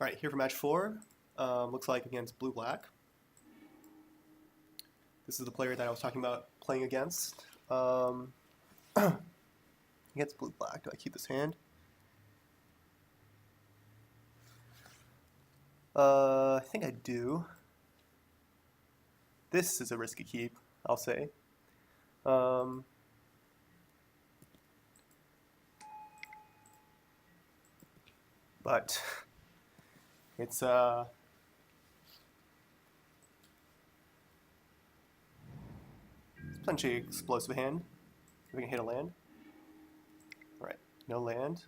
All right, here for match 4. Looks like against blue-black. This is the player that I was talking about playing against. Against blue-black, do I keep this hand? I think I do. This is a risky keep, I'll say. But it's potentially explosive hand. If we can hit a land. All right, no land.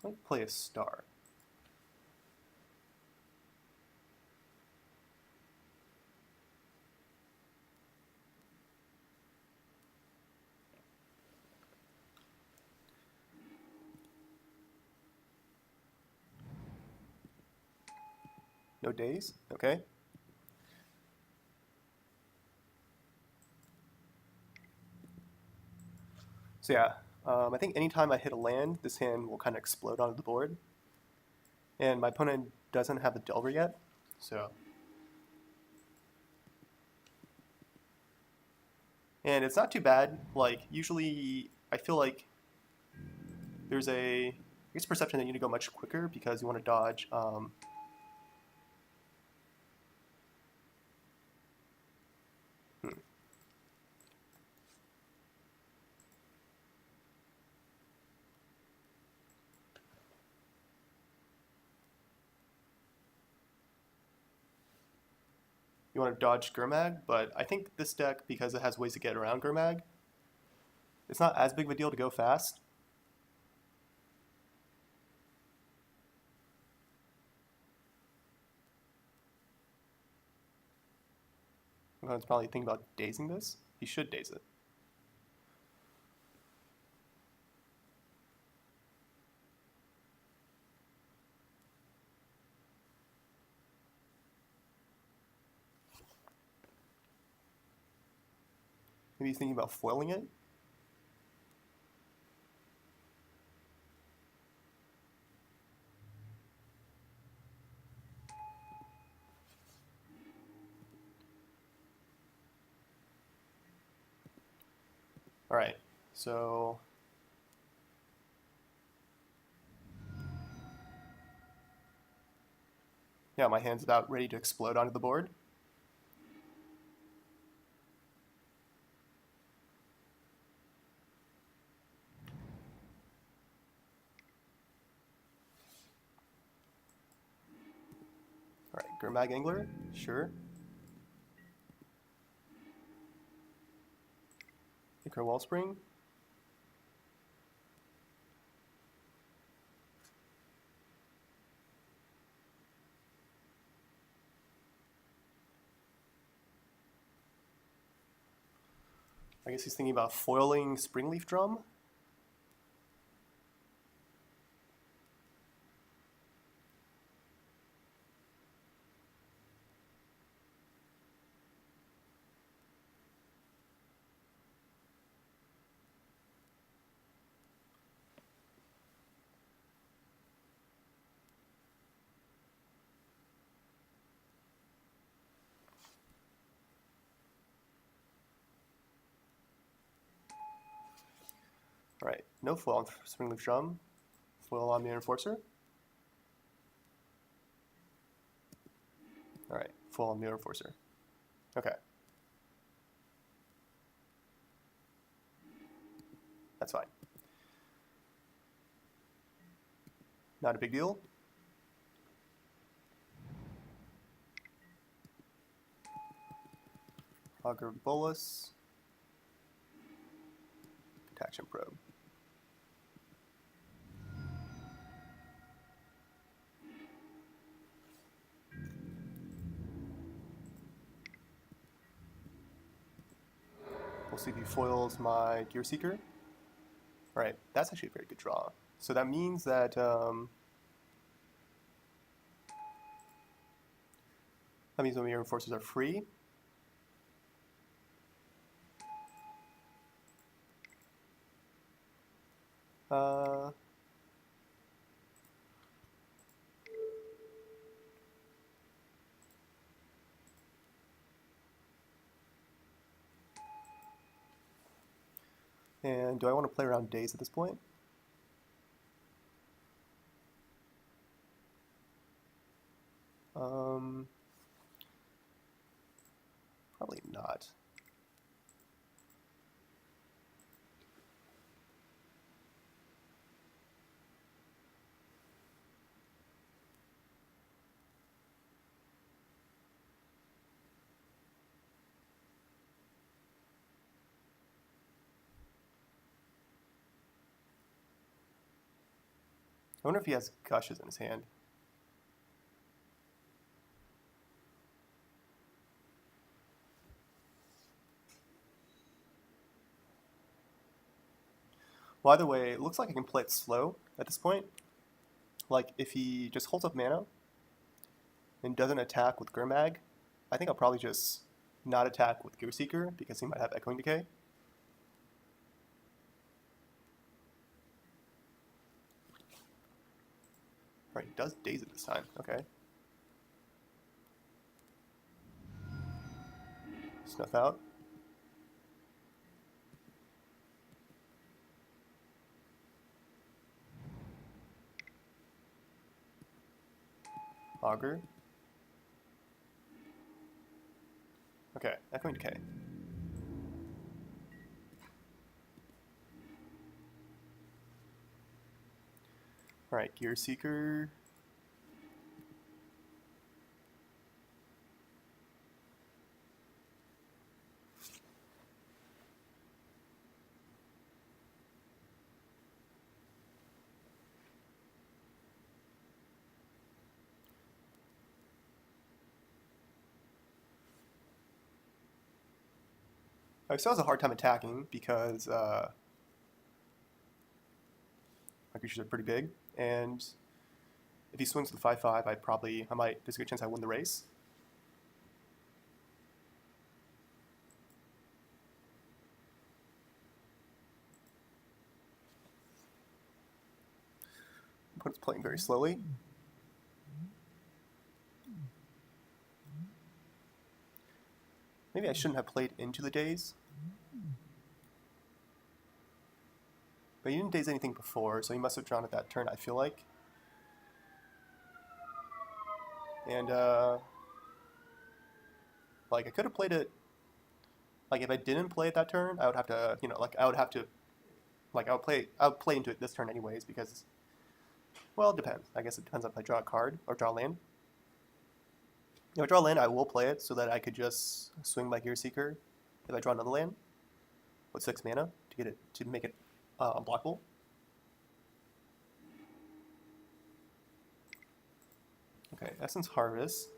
Might play a star. No days, okay. So yeah, I think anytime I hit a land, this hand will kind of explode onto the board. And my opponent doesn't have a Delver yet, so. And it's not too bad. Like, usually I feel like there's I guess perception that you need to go much quicker because you want to dodge you want to dodge Gurmag, but I think this deck, because it has ways to get around Gurmag, it's not as big of a deal to go fast. Everyone's probably thinking about dazing this. He should daze it. Maybe he's thinking about foiling it. All right, so yeah, my hand's about ready to explode onto the board. All right, Gurmag Angler, sure. Ichor Wellspring. I guess he's thinking about foiling Springleaf Drum. All right, no foil on Springleaf Drum. Foil on the Enforcer. All right, foil on the Enforcer. Okay. That's fine. Not a big deal. Augur Bolus. Protection Probe. We'll see if he foils my Gear Seeker. All right, that's actually a very good draw. So that means that when your Enforcers are free. And do I want to play around days at this point? Probably not. I wonder if he has gushes in his hand. Well, either way, it looks like I can play it slow at this point. Like, if he just holds up mana and doesn't attack with Gurmag, I think I'll probably just not attack with Gear Seeker because he might have Echoing Decay. Alright, he does Daze it this time. Okay. Snuff out. Augur. Okay, Echoing Decay. Alright, Gear Seeker. I still has a hard time attacking because my creatures are pretty big, and if he swings with 5/5, there's a good chance I win the race. Opponent's playing very slowly. Maybe I shouldn't have played into the Daze. But he didn't Daze anything before, so he must have drawn at that turn, I feel like. And, like, I could have played it... Like, if I didn't play it that turn, I would have to, I would play into it this turn anyways, because... Well, it depends. I guess it depends if I draw a card or draw land. If I draw land, I will play it so that I could just swing my Gear Seeker if I draw another land with 6 mana to make it unblockable. Okay, Essence Harvest.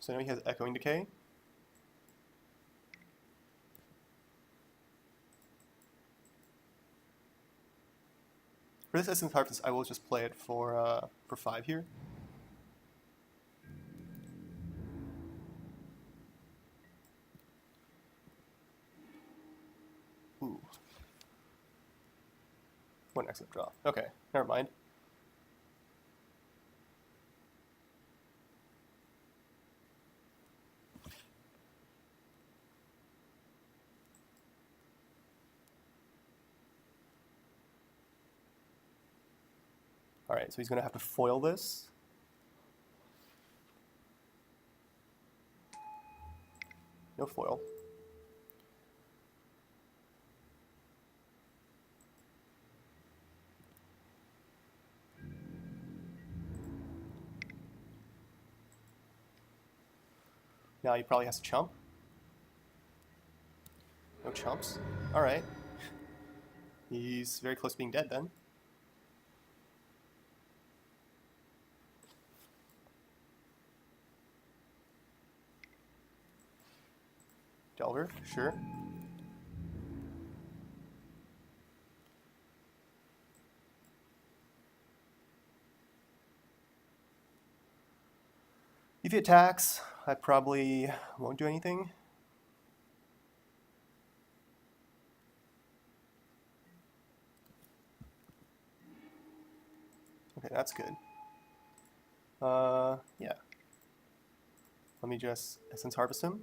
So now he has Echoing Decay. For this Essence Harvest, I will just play it for 5 here. Ooh. One excellent draw. Okay, never mind. Alright, so he's going to have to foil this. No foil. Now he probably has to chump. No chumps. Alright. He's very close to being dead then. Delver, sure. If he attacks, I probably won't do anything. Okay, that's good. Yeah. Let me just Essence Harvest him.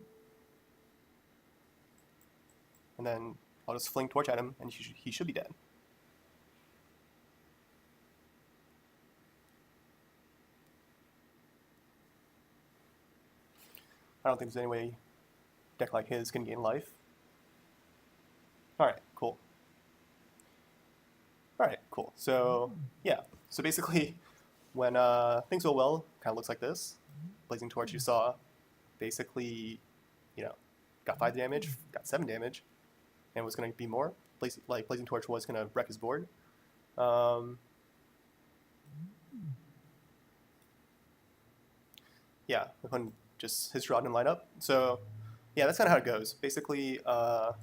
And then I'll just Fling Torch at him, and he should be dead. I don't think there's any way a deck like his can gain life. Alright, cool. Alright, cool. So, yeah. So basically, when things go well, kind of looks like this. Blazing Torch you saw, basically, you know, got 5 damage, got 7 damage, and was going to be more. Blazing Torch was going to wreck his board. Yeah, just his draw didn't line up. So, yeah, that's kind of how it goes. Basically, I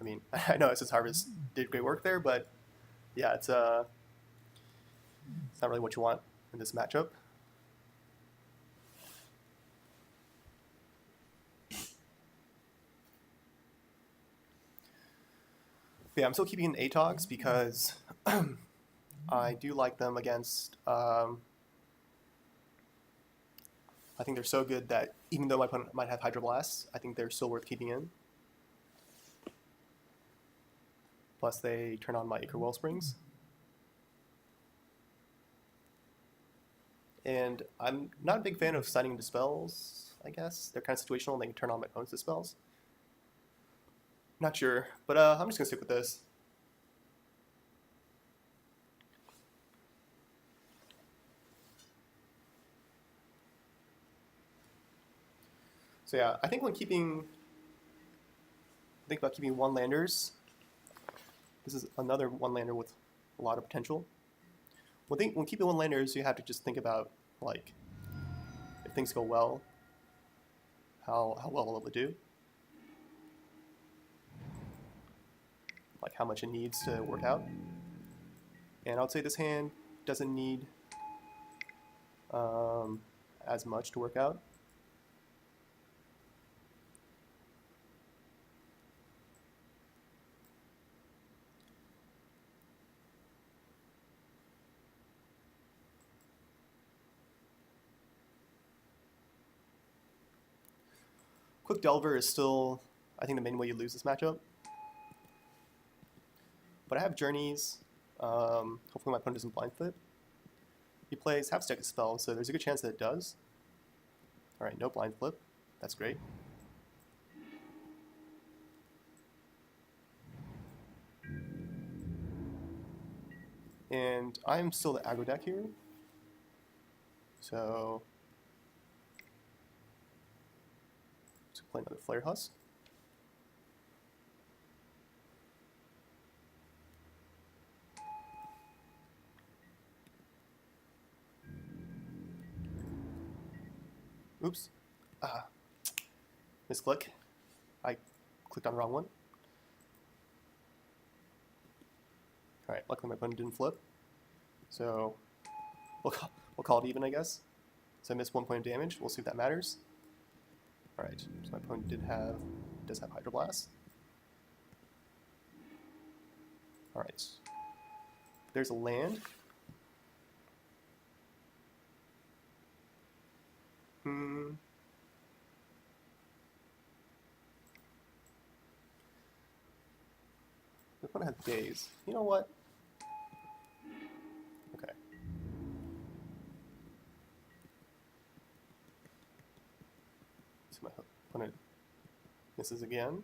mean, I know Essence Harvest did great work there, but yeah, it's not really what you want in this matchup. But yeah, I'm still keeping Atogs because I do like them against. I think they're so good that even though my opponent might have Hydroblast, I think they're still worth keeping in. Plus, they turn on my Acre Wellsprings. And I'm not a big fan of signing Dispels, I guess. They're kind of situational and they can turn on my opponent's Dispels. Not sure, but I'm just going to stick with this. So yeah, I think about keeping 1-landers. This is another 1-lander with a lot of potential. When keeping 1-landers, you have to just think about, like, if things go well, how well will it do? Like how much it needs to work out. And I would say this hand doesn't need as much to work out. Quick Delver is still, I think, the main way you lose this matchup. But I have Journeys. Hopefully my opponent doesn't blind flip. He plays half stack of spells, so there's a good chance that it does. Alright, no blind flip. That's great. And I'm still the aggro deck here. So play another Flare Husk. Oops. Misclick. I clicked on the wrong one. Alright, luckily my opponent didn't flip. So we'll call it even, I guess. So I missed 1 point of damage. We'll see if that matters. Alright, so my opponent does have Hydroblast. Alright. There's a land. My opponent has Daze. You know what? Okay. So my opponent misses again.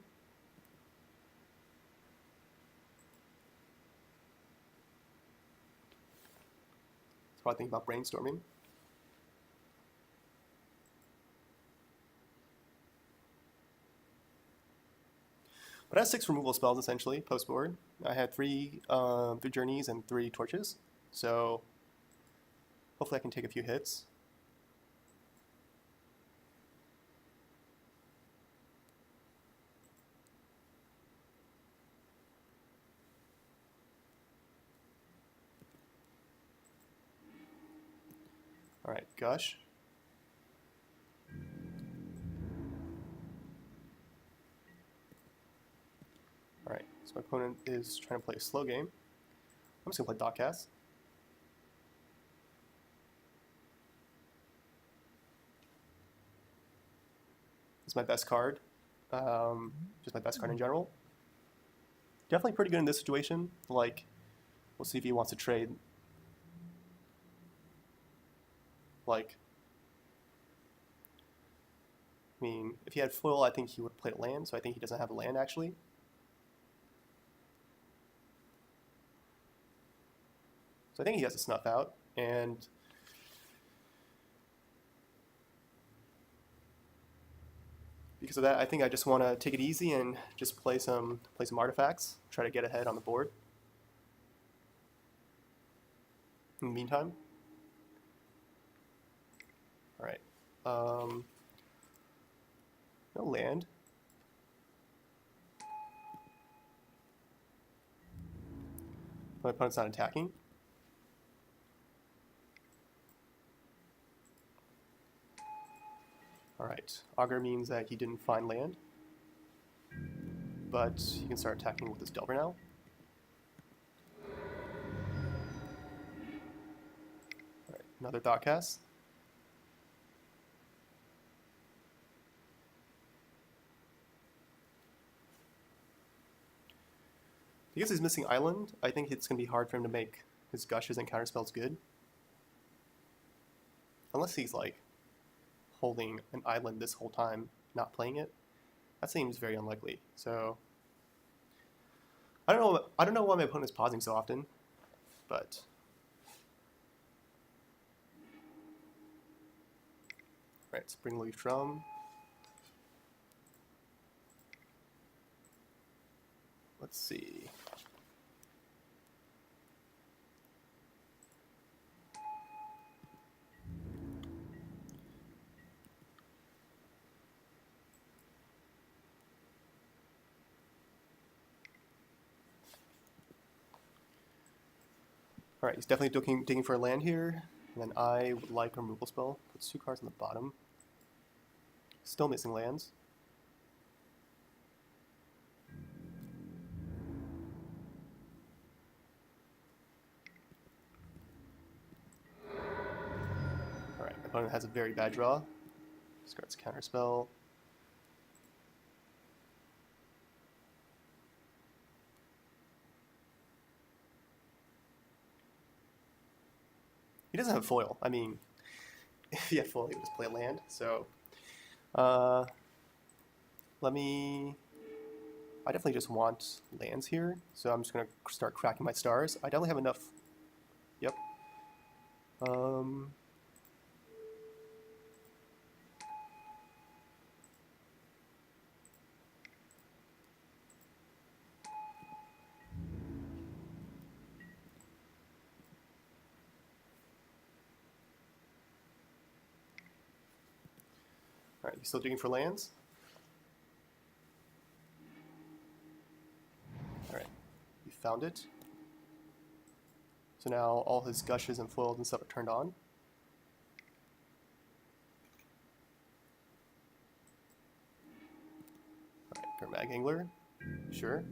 That's what I think about brainstorming. But I have 6 removal spells essentially post board. I had 3 Journeys and 3 Torches, so hopefully I can take a few hits. All right, Gush. Alright, so my opponent is trying to play a slow game. I'm just going to play Dotcast. It's my best card. Just my best card in general. Definitely pretty good in this situation. Like, we'll see if he wants to trade. Like, I mean, if he had foil, I think he would play land, so I think he doesn't have a land, actually. So I think he has a snuff out, and because of that, I think I just want to take it easy and just play some artifacts, try to get ahead on the board. In the meantime. All right. No land. My opponent's not attacking. All right. Aggro means that he didn't find land, but he can start attacking with his Delver now. All right. Another Thought Cast. Because he's missing Island, I think it's going to be hard for him to make his Gushes and Counterspells good. Unless he's like holding an Island this whole time, not playing it. That seems very unlikely. So I don't know why my opponent is pausing so often, but right, Springleaf Drum. Let's see. All right, he's definitely digging for a land here, and then I would like a removal spell. Puts 2 cards on the bottom. Still missing lands. All right, my opponent has a very bad draw. Discards Counterspell. He doesn't have foil. I mean, if he had foil, he would just play a land. So, let me. I definitely just want lands here. So I'm just gonna start cracking my stars. I definitely have enough. Yep. All right, you still digging for lands? All right, you found it. So now all his Gushes and foils and stuff are turned on. All right, Gurmag Angler, sure.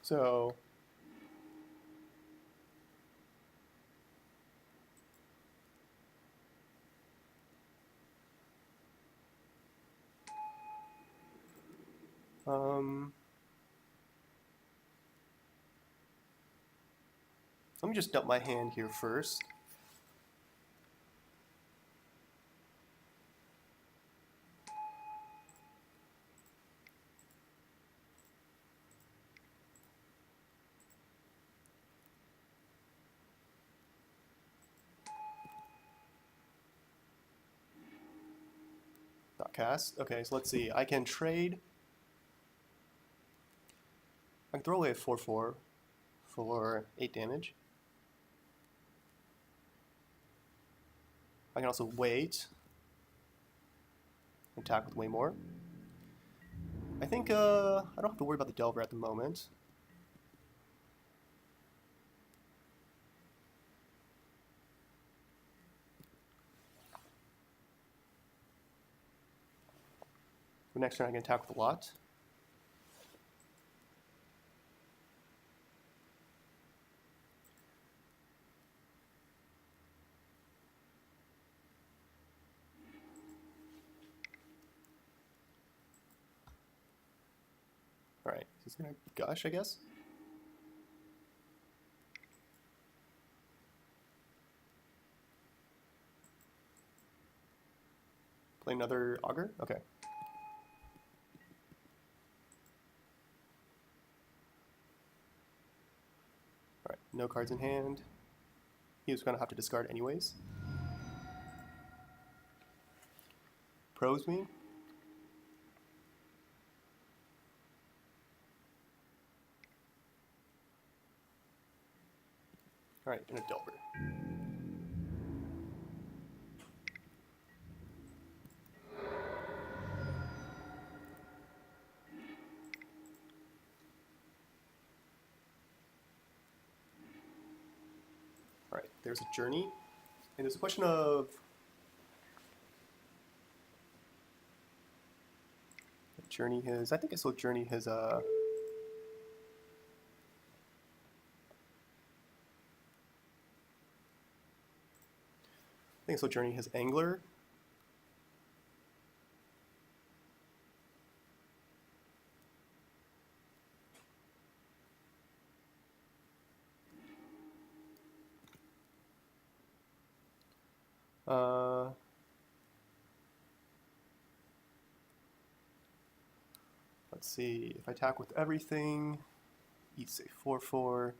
So let me just dump my hand here first. Dot cast. Okay, so let's see. I can trade. I can throw away a 4/4 for 8 damage. I can also wait. Attack with way more. I think I don't have to worry about the Delver at the moment. For next turn, I can attack with a lot. All right, he's gonna gush, I guess. Play another auger. Okay. All right, no cards in hand. He was gonna have to discard anyways. Pros me. All right, and a Delver. All right, there's a Journey, and there's a question of Journey his. I think I still Journey his. I think I still Journey his Angler. Let's see, if I attack with everything, eat say 4/4.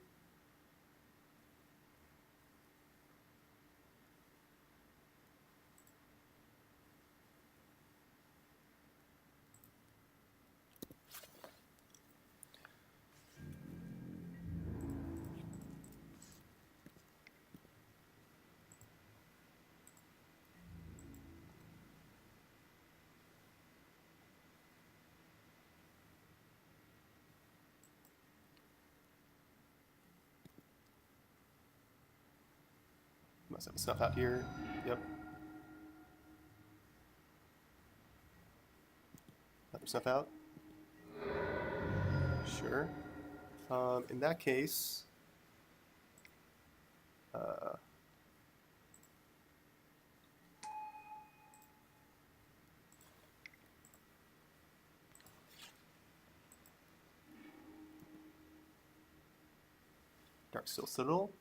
Must have stuff out here. Yep. Another stuff out. Sure. In that case, Dark Steel Citadel.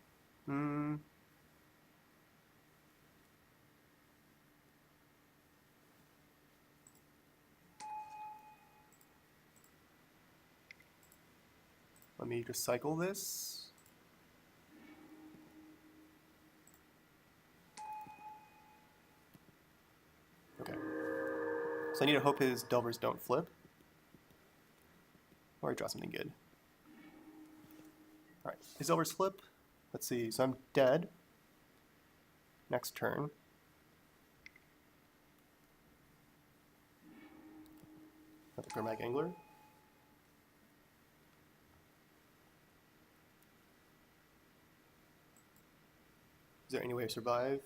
Let me just cycle this. Okay. So I need to hope his Delvers don't flip. Or I draw something good. Alright, his Delvers flip. Let's see, so I'm dead. Next turn. Another Grimag Angler. Is there any way to survive?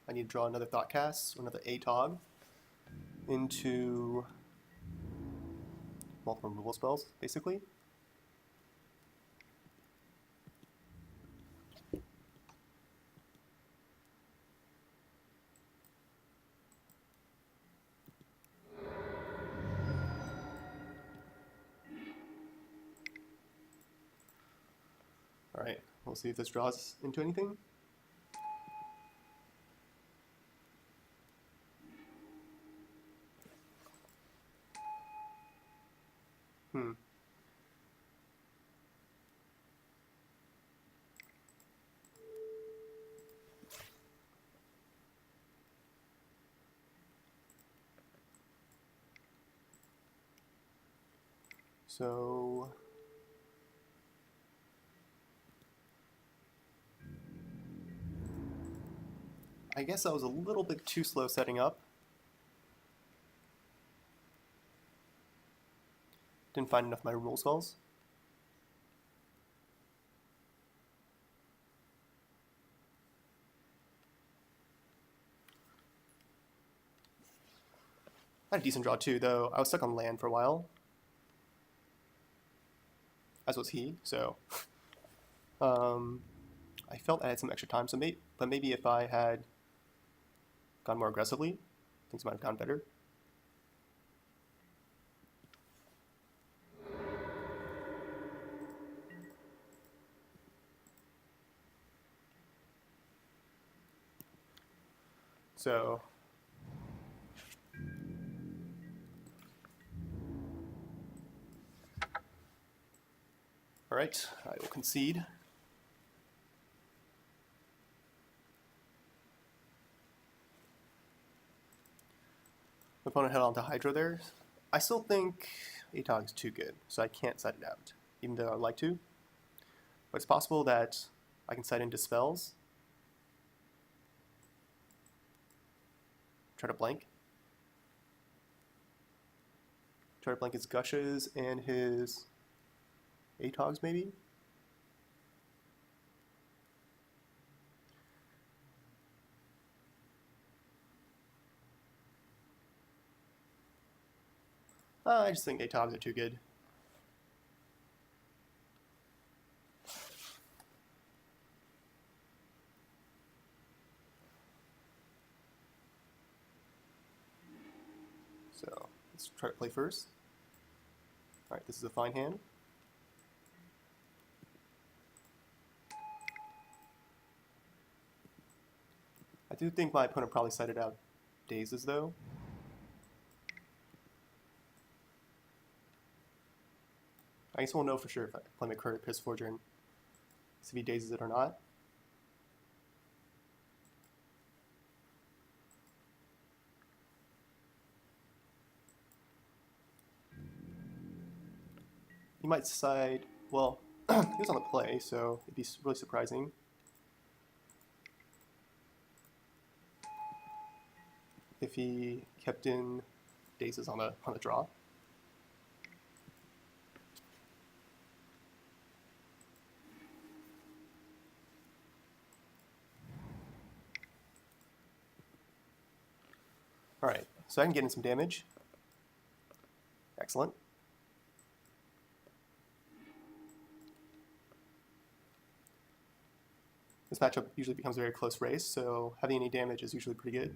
I need to draw another Thoughtcast, or another Atog, into multiple removal spells, basically. Alright, we'll see if this draws into anything. So I guess I was a little bit too slow setting up. Didn't find enough of my removal spells. I had a decent draw too, though I was stuck on land for a while, as was he, so I felt I had some extra time, but maybe if I had gone more aggressively, things might have gone better. So, all right, I will concede. My opponent held on to Hydro there. I still think Atog is too good, so I can't side it out, even though I'd like to. But it's possible that I can side in Dispels. Try to blank. Try to blank his Gushes and his Atogs, maybe? I just think Atogs are too good. So let's try to play first. All right, this is a fine hand. I do think my opponent probably sided out Dazes, though. I guess we'll know for sure if I play my current Piss Forger and see if he Dazes it or not. He might side, well, he was on the play, so it'd be really surprising. If he kept in Dazes on the draw. All right, so I can get in some damage. Excellent. This matchup usually becomes a very close race, so having any damage is usually pretty good.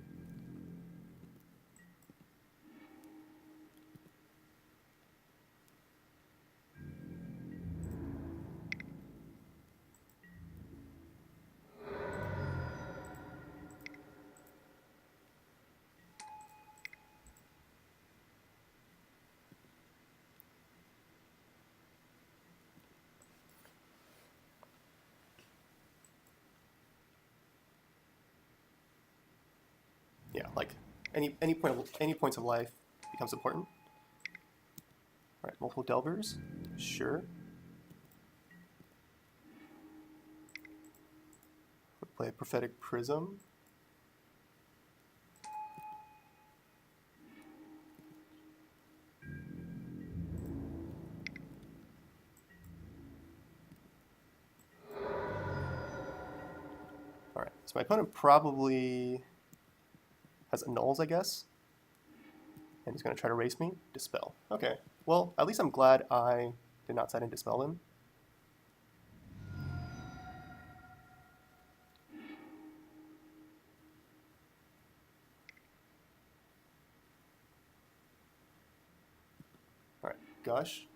Yeah, like any points of life becomes important. All right, multiple Delvers, sure. We'll play a Prophetic Prism. All right, so my opponent probably has Annuls, I guess. And he's going to try to race me. Dispel. Okay. Well, at least I'm glad I did not side in Dispel him. Alright, Gush.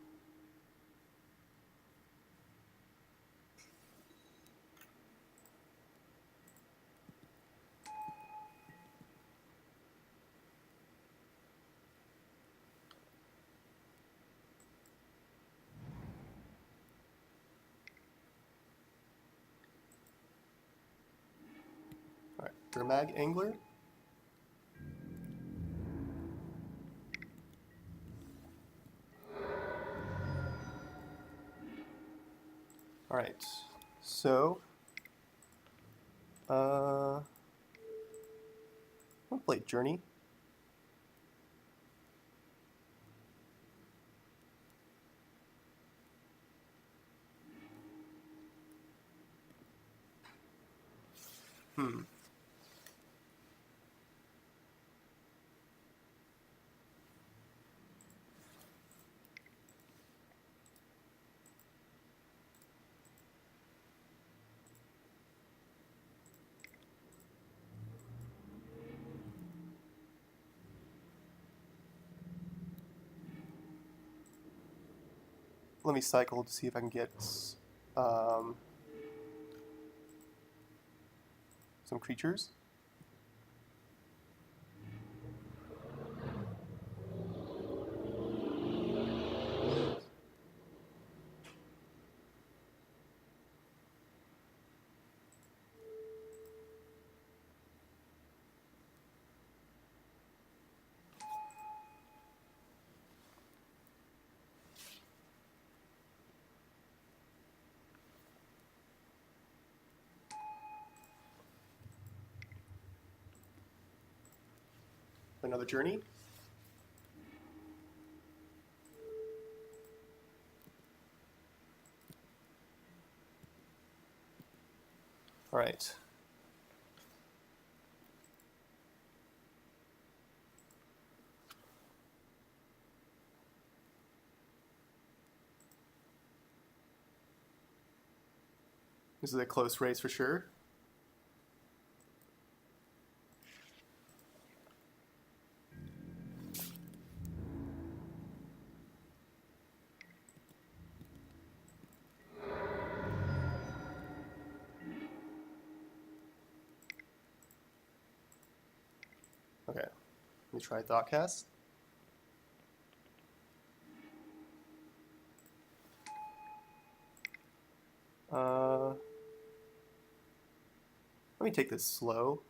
Alright, Gurmag Angler. Alright, so I'm gonna play Journey. Hmm. let me cycle to see if I can get some creatures. Another journey. All right. This is a close race for sure. Okay, let me try Thoughtcast. Let me take this slow.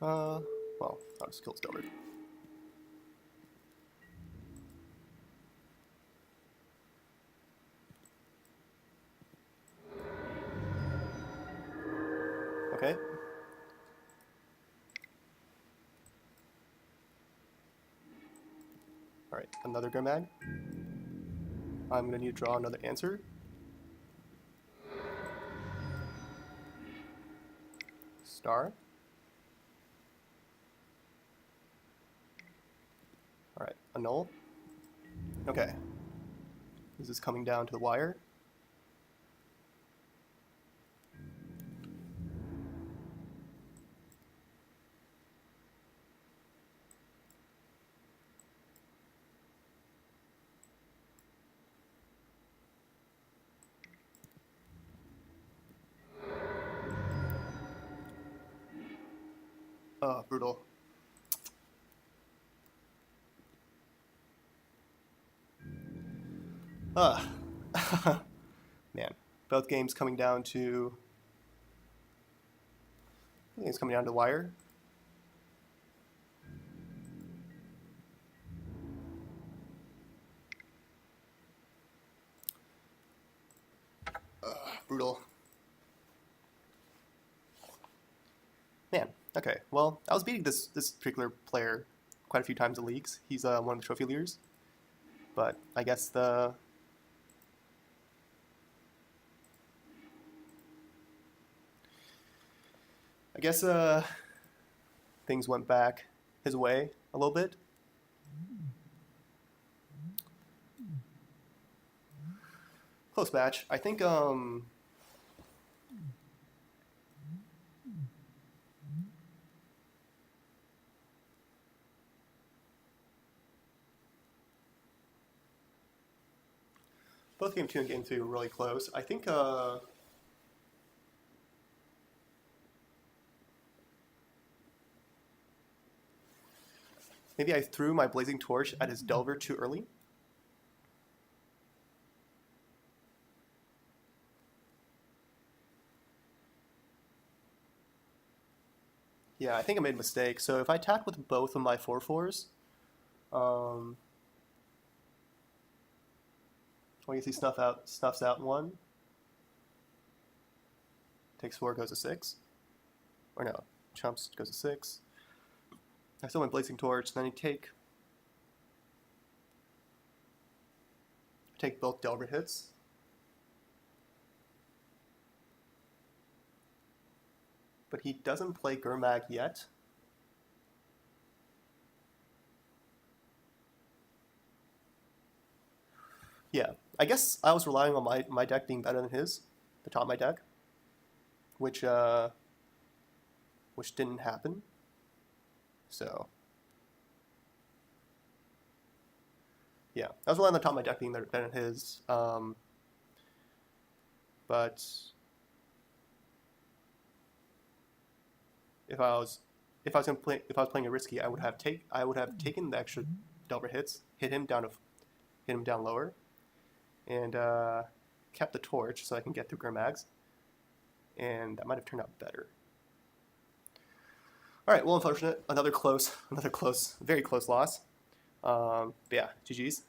Well, I'll just kill Discovered. Okay. All right, another Grimag. I'm gonna need to draw another answer. Star. All right, annul. Okay. This is coming down to the wire. Oh, brutal. Man, both games coming down to. I think it's coming down to the wire. Brutal. Man, okay. Well, I was beating this particular player quite a few times in leagues. He's one of the trophy leaders. But I guess things went back his way a little bit. Close match. I think both game 2 and game 3 were really close. I think maybe I threw my Blazing Torch at his Delver too early. Yeah, I think I made a mistake. So if I attack with both of my 4/4s, well, you see snuffs out one, takes 4, goes to 6. Or no, chumps, goes to 6. I still went Blazing Torch, then you take both Delver hits. But he doesn't play Gurmag yet. Yeah, I guess I was relying on my deck being better than his, the top of my deck, which didn't happen. So yeah, I was relying on the top of my deck being better than his. But if I was playing a risky, I would have taken the extra Delver hits, hit him down lower, and kept the torch so I can get through Gurmags, and that might have turned out better. All right, well, unfortunate, another close, very close loss. But yeah, GG's.